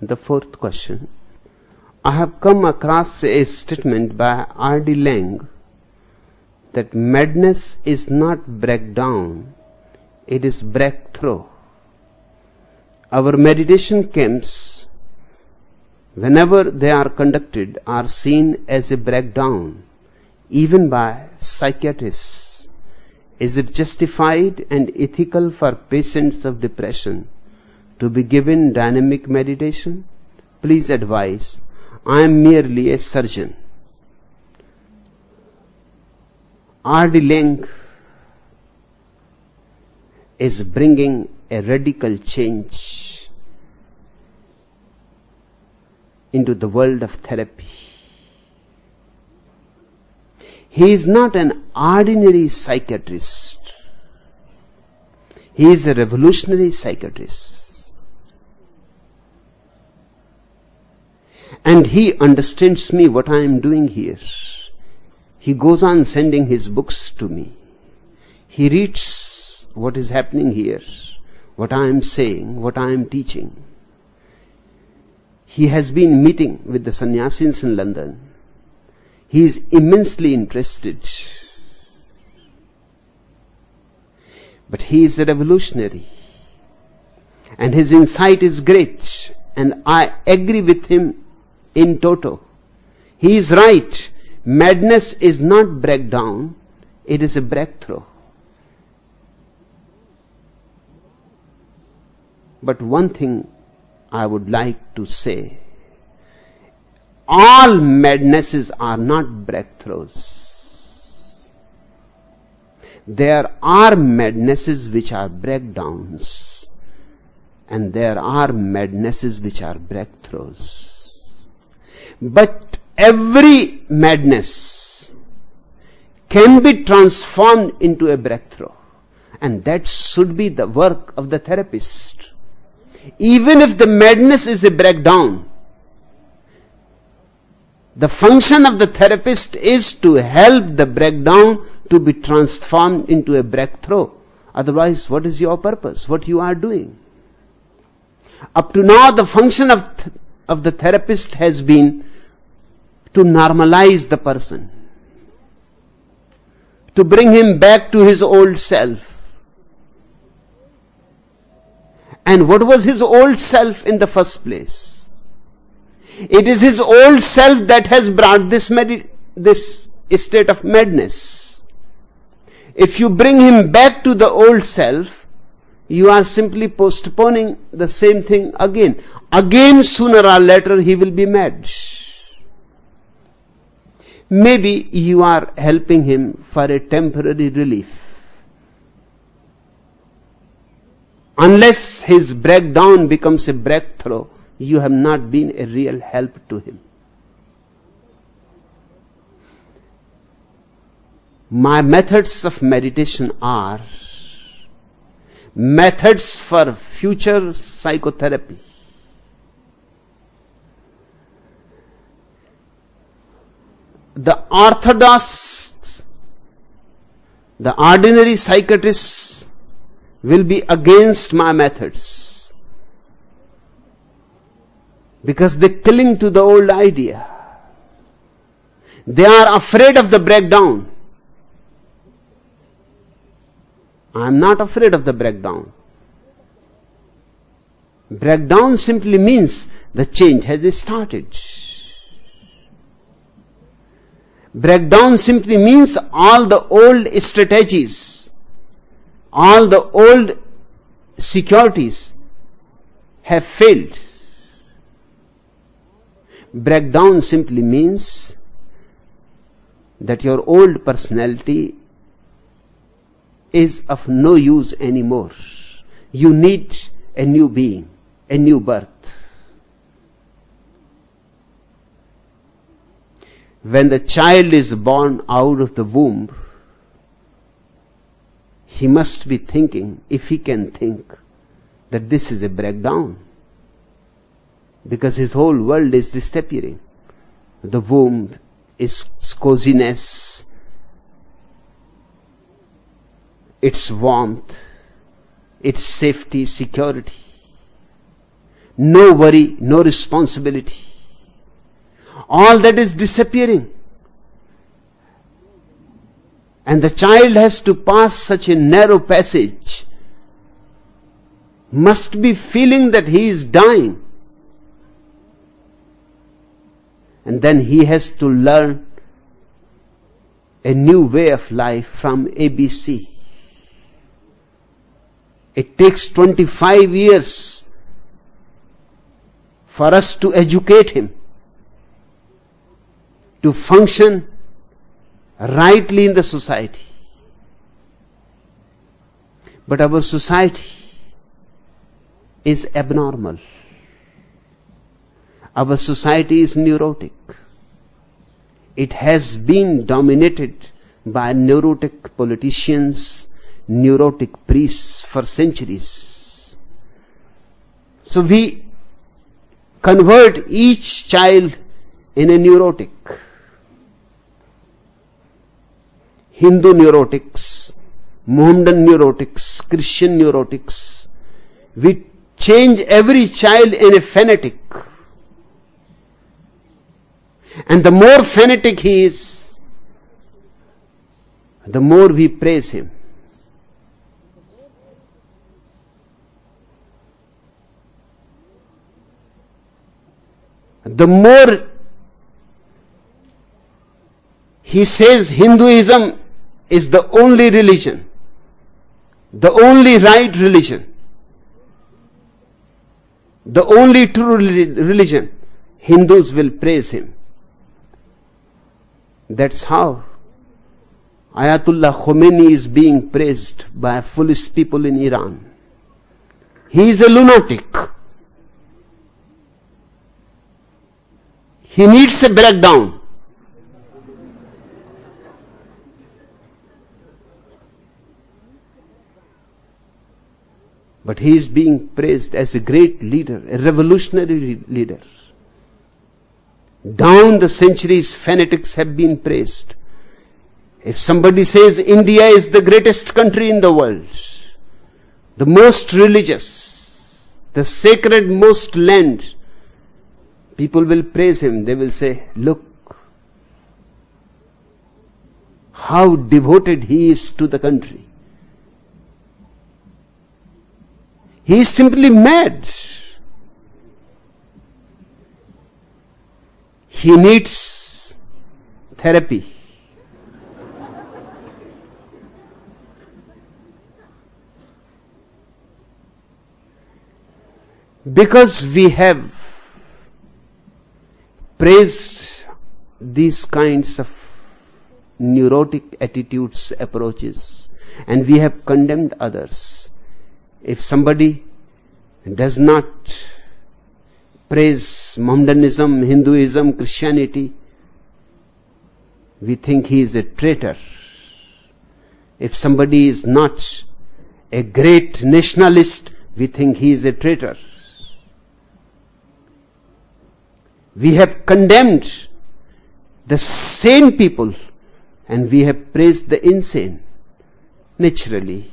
The fourth question. I have come across a statement by R.D. Laing that madness is not breakdown, it is breakthrough. Our meditation camps, whenever they are conducted, are seen as a breakdown, even by psychiatrists. Is it justified and ethical for patients of depression to be given dynamic meditation? Please advise. I am merely a surgeon. R.D. Laing is bringing a radical change into the world of therapy. He is not an ordinary psychiatrist. He is a revolutionary psychiatrist. And he understands me, what I am doing here. He goes on sending his books to me. He reads what is happening here, what I am saying, what I am teaching. He has been meeting with the sannyasis in London. He is immensely interested. But he is a revolutionary. And his insight is great. And I agree with him in toto. He is right. Madness is not breakdown, it is a breakthrough. But one thing I would like to say, all madnesses are not breakthroughs. There are madnesses which are breakdowns, and there are madnesses which are breakthroughs. But every madness can be transformed into a breakthrough, and that should be the work of the therapist. Even if the madness is a breakdown, the function of the therapist is to help the breakdown to be transformed into a breakthrough. Otherwise, what is your purpose? What you are doing? Up to now, the function of the therapist has been to normalize the person, to bring him back to his old self. And what was his old self in the first place? It is his old self that has brought this state of madness. If you bring him back to the old self, you are simply postponing the same thing again. Again, sooner or later, he will be mad. Maybe you are helping him for a temporary relief. Unless his breakdown becomes a breakthrough, you have not been a real help to him. My methods of meditation are methods for future psychotherapy. The orthodox, the ordinary psychiatrists will be against my methods because they cling to the old idea. They are afraid of the breakdown. I am not afraid of the breakdown. Breakdown simply means the change has started. Breakdown simply means all the old strategies, all the old securities have failed. Breakdown simply means that your old personality is of no use anymore. You need a new being, a new birth. When the child is born out of the womb, he must be thinking, if he can think, that this is a breakdown. Because his whole world is disappearing. The womb is coziness, its warmth, its safety, security. no worry, no responsibility. All that is disappearing. And the child has to pass such a narrow passage, must be feeling that he is dying. And then he has to learn a new way of life from ABC. It takes 25 years for us to educate him to function rightly in the society. But our society is abnormal. Our society is neurotic. It has been dominated by neurotic politicians, neurotic priests for centuries. So we convert each child in a neurotic. Hindu neurotics, Mohammedan neurotics, Christian neurotics. We change every child in a fanatic. And the more fanatic he is, the more we praise him. The more he says Hinduism is the only religion, the only right religion, the only true religion, Hindus will praise him. That's how Ayatollah Khomeini is being praised by foolish people in Iran. He is a lunatic. He needs a breakdown. But he is being praised as a great leader, a revolutionary leader. Down the centuries, fanatics have been praised. If somebody says India is the greatest country in the world, the most religious, the sacred most land, people will praise him. They will say, look how devoted he is to the country. He is simply mad. He needs therapy. Because we have praised these kinds of neurotic attitudes, approaches, and we have condemned others. If somebody does not praise Mohammedanism, Hinduism, Christianity, we think he is a traitor. If somebody is not a great nationalist, we think he is a traitor. We have condemned the sane people and we have praised the insane. Naturally,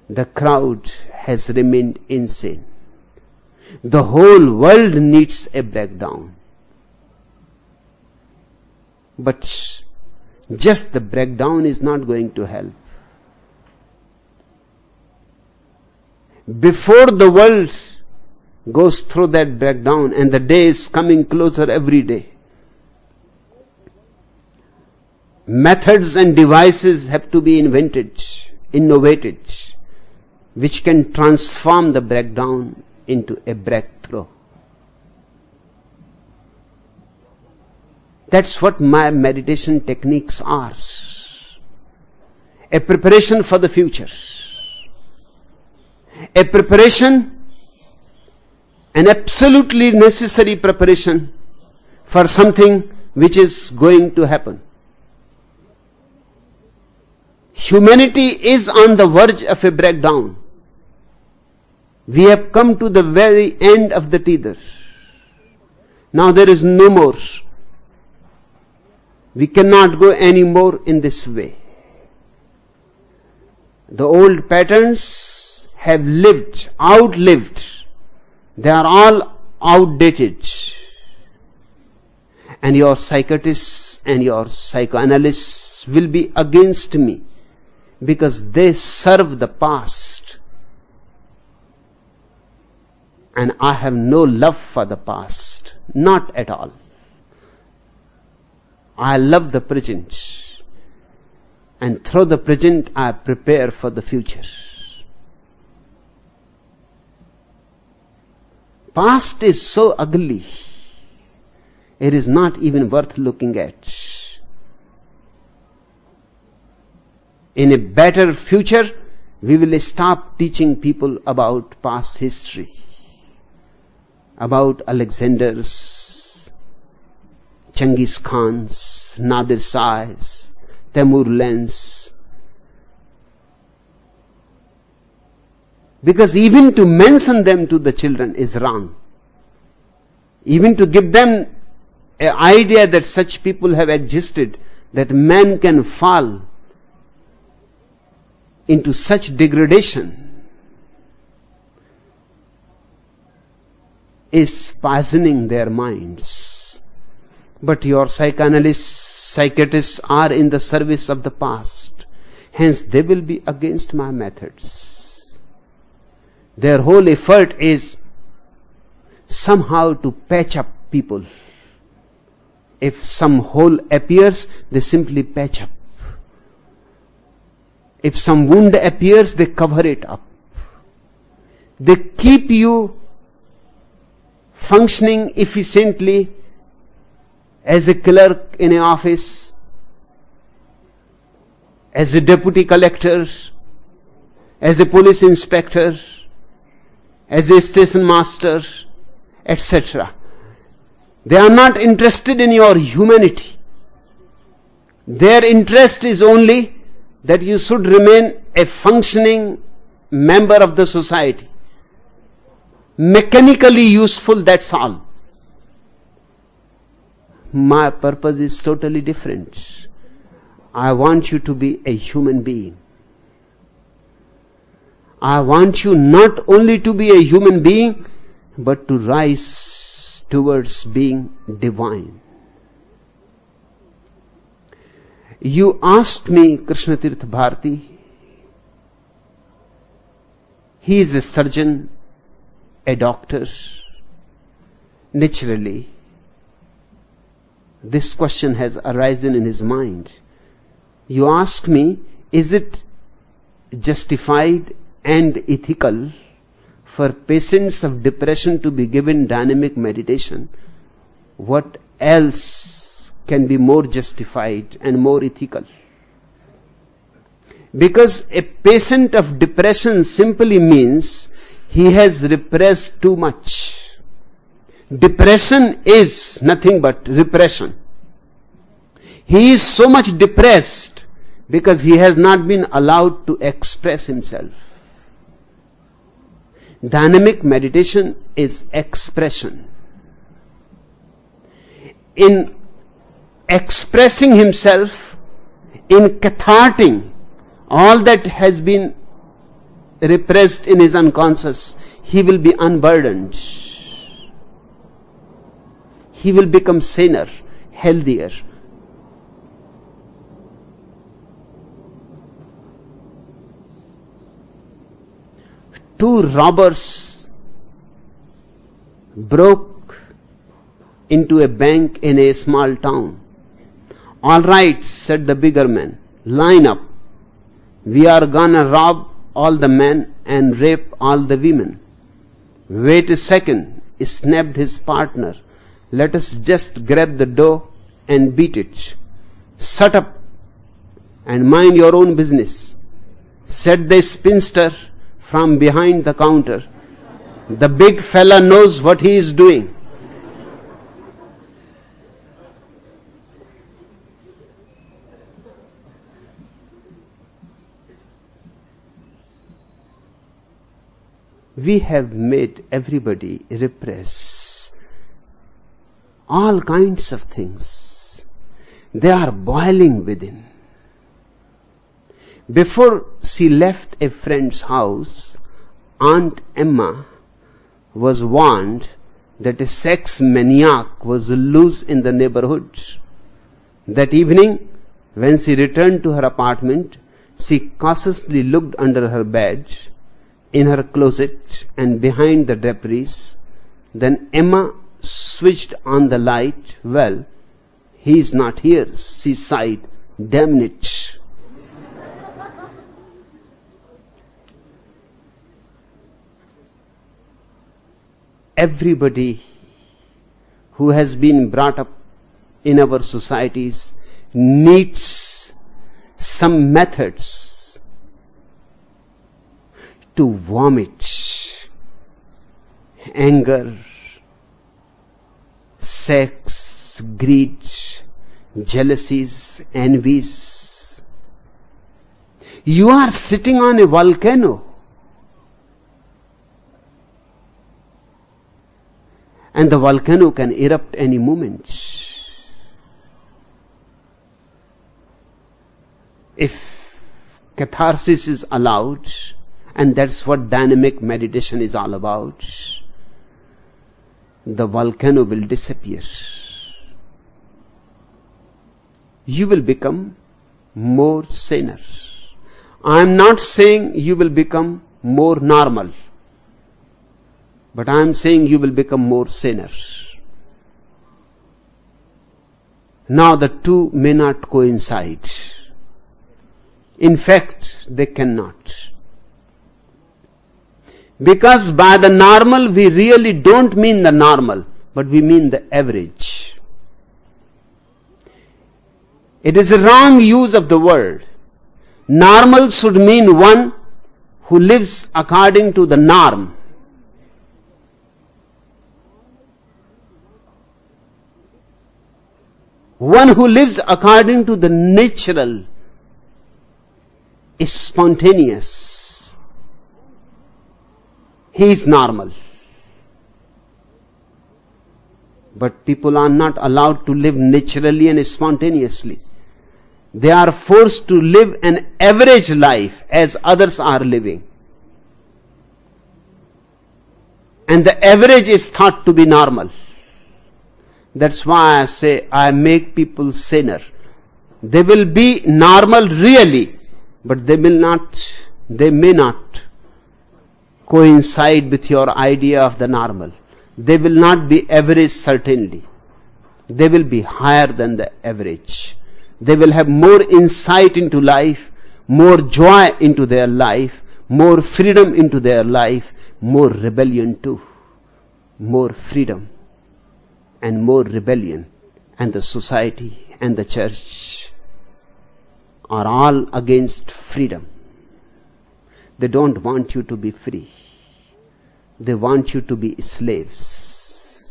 the crowd has remained insane. The whole world needs a breakdown. But just the breakdown is not going to help. Before the world goes through that breakdown, and the day is coming closer every day, methods and devices have to be invented, innovated, which can transform the breakdown into a breakthrough. That's what my meditation techniques are. A preparation for the future. A preparation, an absolutely necessary preparation for something which is going to happen. Humanity is on the verge of a breakdown. We have come to the very end of the tether. Now there is no more. We cannot go any more in this way. The old patterns have outlived They are all outdated. And your psychiatrists and your psychoanalysts will be against me because they serve the past. And I have no love for the past. Not at all. I love the present. And through the present I prepare for the future. Past is so ugly. It is not even worth looking at. In a better future, we will stop teaching people about past history, about Alexander's, Genghis Khan's, Nadir Shah's, Timur-Len's. Because even to mention them to the children is wrong. Even to give them an idea that such people have existed, that man can fall into such degradation, is poisoning their minds. But your psychoanalysts, psychiatrists are in the service of the past. Hence they will be against my methods. Their whole effort is somehow to patch up people. If some hole appears, they simply patch up. If some wound appears, they cover it up. They keep you functioning efficiently as a clerk in an office, as a deputy collector, as a police inspector, as a station master, etc. They are not interested in your humanity. Their interest is only that you should remain a functioning member of the society. Mechanically useful, that's all. My purpose is totally different. I want you to be a human being. I want you not only to be a human being, but to rise towards being divine. You asked me, Krishna Tirtha Bharati, he is a surgeon, a doctor. Naturally, this question has arisen in his mind. You ask me, is it justified and ethical for patients of depression to be given dynamic meditation? What else can be more justified and more ethical? Because a patient of depression simply means he has repressed too much. Depression is nothing but repression. He is so much depressed because he has not been allowed to express himself. Dynamic meditation is expression. In expressing himself, in catharting all that has been repressed in his unconscious, he will be unburdened. He will become saner, healthier. Two robbers broke into a bank in a small town. All right, said the bigger man, line up. We are gonna rob all the men and rape all the women. Wait a second, snapped his partner. Let us just grab the dough and beat it. Shut up and mind your own business, said the spinster from behind the counter. The big fella knows what he is doing. We have made everybody repress all kinds of things. They are boiling within. Before she left a friend's house, Aunt Emma was warned that a sex maniac was loose in the neighborhood. That evening, when she returned to her apartment, she cautiously looked under her bed, in her closet, and behind the draperies. Then Emma switched on the light. Well, he is not here, she sighed. Damn it. Everybody who has been brought up in our societies needs some methods to vomit anger, sex, greed, jealousies, envies. You are sitting on a volcano, and the volcano can erupt any moment. If catharsis is allowed, and that's what dynamic meditation is all about, the volcano will disappear. You will become more saner. I am not saying you will become more normal, but I am saying you will become more saner. Now the two may not coincide. In fact, they cannot. Because by the normal, we really don't mean the normal, but we mean the average. It is a wrong use of the word. Normal should mean one who lives according to the norm. One who lives according to the natural, is spontaneous. He is normal. But people are not allowed to live naturally and spontaneously. They are forced to live an average life as others are living. And the average is thought to be normal. That's why I say I make people saner. They will be normal really, but they may not coincide with your idea of the normal. They will not be average certainly. They will be higher than the average. They will have more insight into life, more joy into their life, more freedom into their life, more rebellion too. More freedom and more rebellion. And the society and the church are all against freedom. They don't want you to be free. They want you to be slaves.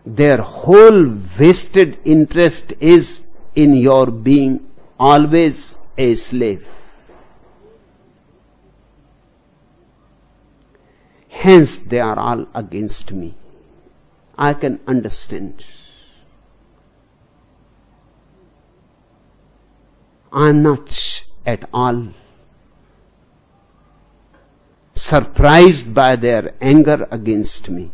Their whole vested interest is in your being always a slave. Hence they are all against me. I can understand. I am not at all surprised by their anger against me.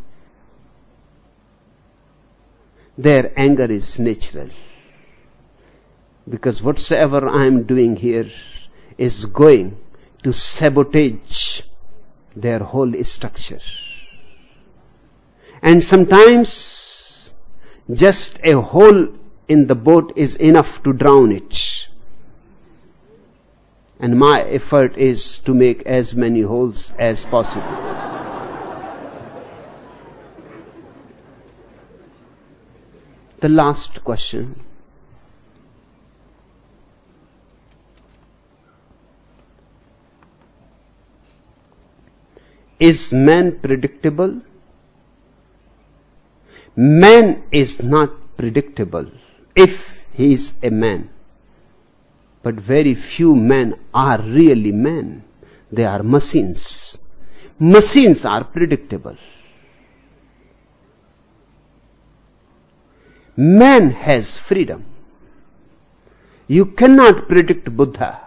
Their anger is natural. Because whatsoever I am doing here is going to sabotage their whole structure. And sometimes just a hole in the boat is enough to drown it. And my effort is to make as many holes as possible. The last question. Is man predictable? Man is not predictable if he is a man. But very few men are really men. They are machines. Machines are predictable. Man has freedom. You cannot predict Buddha.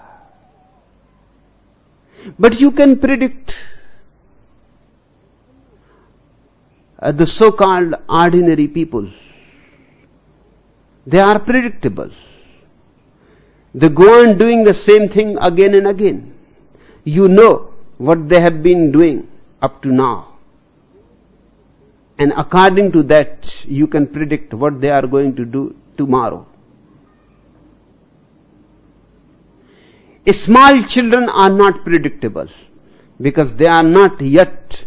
But you can predict the so-called ordinary people. They are predictable. They go on doing the same thing again and again. You know what they have been doing up to now. And according to that, you can predict what they are going to do tomorrow. Small children are not predictable because they are not yet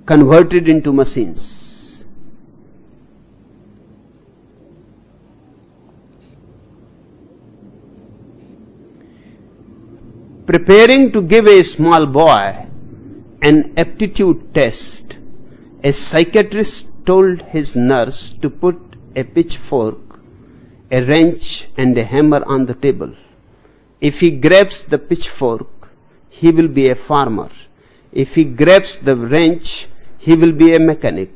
converted into machines. Preparing to give a small boy an aptitude test, a psychiatrist told his nurse to put a pitchfork, a wrench, and a hammer on the table. If he grabs the pitchfork, he will be a farmer. If he grabs the wrench, he will be a mechanic.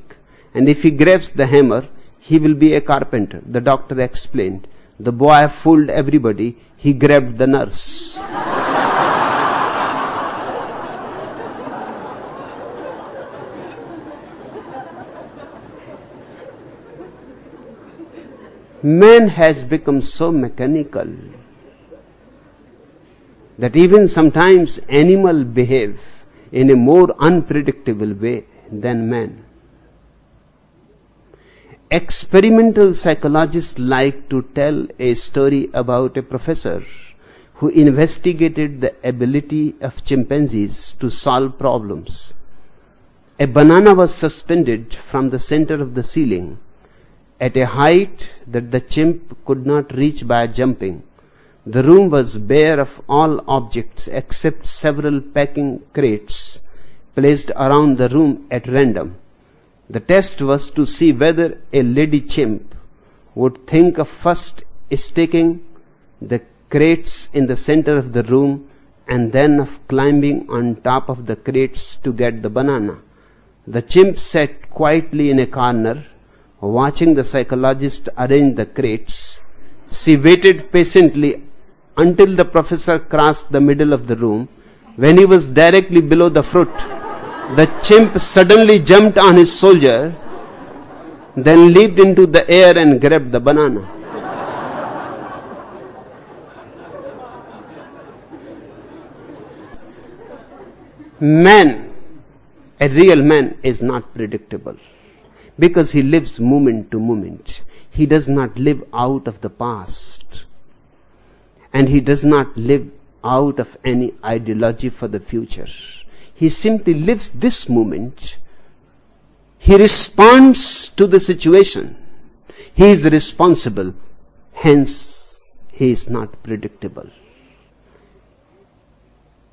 And if he grabs the hammer, he will be a carpenter. The doctor explained. The boy fooled everybody. He grabbed the nurse. Man has become so mechanical that even sometimes animals behave in a more unpredictable way than man. Experimental psychologists like to tell a story about a professor who investigated the ability of chimpanzees to solve problems. A banana was suspended from the center of the ceiling at a height that the chimp could not reach by jumping. The room was bare of all objects except several packing crates placed around the room at random. The test was to see whether a lady chimp would think of first sticking the crates in the center of the room and then of climbing on top of the crates to get the banana. The chimp sat quietly in a corner, watching the psychologist arrange the crates. She waited patiently until the professor crossed the middle of the room. When he was directly below the fruit, the chimp suddenly jumped on his shoulder, then leaped into the air and grabbed the banana. Man, a real man, is not predictable because he lives moment to moment. He does not live out of the past. And he does not live out of any ideology for the future. He simply lives this moment. He responds to the situation. He is responsible. Hence, he is not predictable.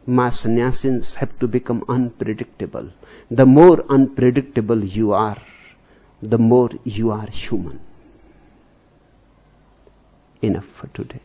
My sannyasins have to become unpredictable. The more unpredictable you are, the more you are human. Enough for today.